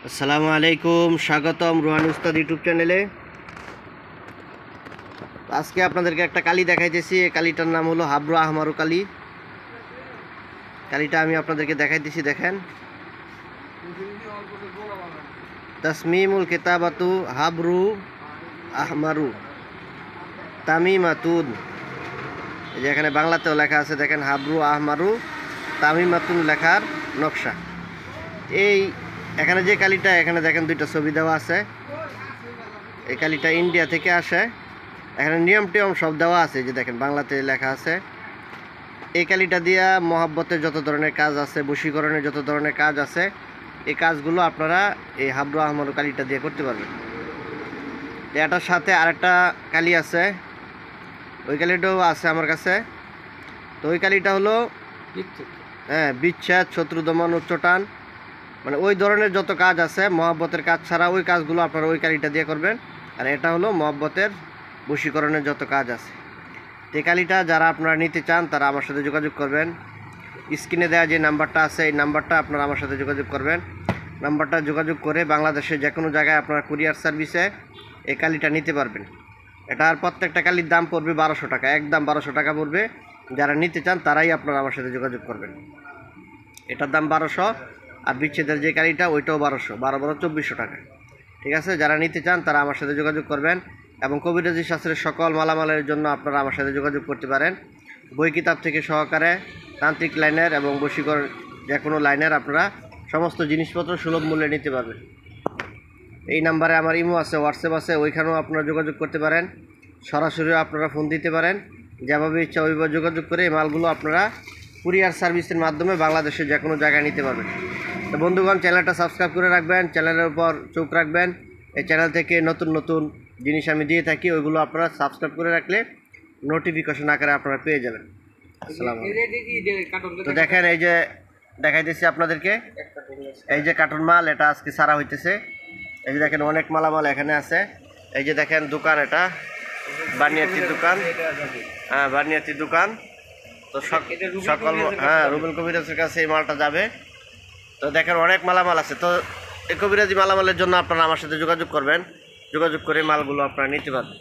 আসসালামু আলাইকুম, স্বাগতম রোহান উস্তাদ ইউটিউব চ্যানেলে। আজকে আপনাদেরকে একটা কালি দেখাইতেছি। এই কালিটার নাম হলো হাবরু আহমারু কালি। কালিটা আমি আপনাদেরকে দেখাইতেছি, দেখেন। তাসমিমুল কিতাবাতু হাবরু আহমারু তামিমাতুন। এই যে এখানে বাংলাতেও লেখা আছে, দেখেন, হাবরু আহমারু তামিমাতুন লেখার নকশা। এখানে যে কালিটা, এখানে দেখেন দুইটা ছবি দেওয়া আছে। এই কালিটা ইন্ডিয়া থেকে আসে। এখানে নিয়ম টিয়ম সব দেওয়া আছে, যে দেখেন বাংলাতে লেখা আছে। এই কালিটা দিয়া মহাব্বতের যত ধরনের কাজ আছে, বশীকরণের যত ধরনের কাজ আছে, এই কাজগুলো আপনারা এই হাবরু আহমারু কালিটা দিয়ে করতে পারবেন। এটার সাথে আরেকটা কালি আছে, ওই কালিটাও আছে আমার কাছে। তো ওই কালিটা হলো বিচ্ছেদ, শত্রু দমন, উচ্চটান, মানে ওই ধরনের যত কাজ আছে মহাব্বতের কাজ ছাড়া, ওই কাজগুলো আপনারা ওই কালিটা দিয়ে করবেন। আর এটা হলো মহাব্বতের বশীকরণের যত কাজ আছে। এই কালিটা যারা আপনারা নিতে চান তারা আমার সাথে যোগাযোগ করবেন। স্ক্রিনে দেওয়া যে নাম্বারটা আছে, এই নাম্বারটা আপনারা আমার সাথে যোগাযোগ করবেন। নাম্বারটা যোগাযোগ করে বাংলাদেশের যে কোনো জায়গায় আপনারা কুরিয়ার সার্ভিসে এই কালিটা নিতে পারবেন। এটার প্রত্যেকটা কালির দাম পড়বে 1200 টাকা, একদম 1200 টাকা পড়বে। যারা নিতে চান তারাই আপনারা আমার সাথে যোগাযোগ করবেন। এটার দাম 1200, আর বিচ্ছেদের যে কালিটা ওইটাও 1200, 12 2400 টাকা। ঠিক আছে, যারা নিতে চান তারা আমার সাথে যোগাযোগ করবেন। এবং কবিরাজি শাস্ত্রের সকল মালামালের জন্য আপনারা আমার সাথে যোগাযোগ করতে পারেন। বই কিতাব থেকে সহকারে তান্ত্রিক লাইনের এবং বশীকরণ যে কোনো লাইনের আপনারা সমস্ত জিনিসপত্র সুলভ মূল্যে নিতে পারবেন। এই নাম্বারে আমার ইমো আছে, হোয়াটসঅ্যাপ আছে, ওইখানেও আপনারা যোগাযোগ করতে পারেন। সরাসরিও আপনারা ফোন দিতে পারেন। যেভাবে ইচ্ছা ওইভাবে যোগাযোগ করে এই মালগুলো আপনারা কুরিয়ার সার্ভিসের মাধ্যমে বাংলাদেশের যে কোনো জায়গায় নিতে পারবেন। তো বন্ধুগণ, চ্যানেলটা সাবস্ক্রাইব করে রাখবেন, চ্যানেলের উপর চোখ রাখবেন। এই চ্যানেল থেকে নতুন নতুন জিনিস আমি দিয়ে থাকি, ওইগুলো আপনারা সাবস্ক্রাইব করে রাখলে নোটিফিকেশন আকারে আপনারা পেয়ে যাবেন। আসসালামু আলাইকুম। তো দেখেন, এই যে দেখাইতেছি আপনাদেরকে, এই যে কার্টুন মাল, এটা আজকে সারা হইতেছে। এই যে দেখেন অনেক মালামাল এখানে আছে। এই যে দেখেন দোকান, এটা বানিয়াতির দোকান। হ্যাঁ, বানিয়াতির দোকান। তো সকল রুবেল কবিরাজের কাছে এই মালটা যাবে। তো দেখেন অনেক মালামাল আছে। তো এই কবিরাজি মালামালের জন্য আপনারা আমার সাথে যোগাযোগ করবেন, যোগাযোগ করে মালগুলো আপনারা নিতে পারবেন।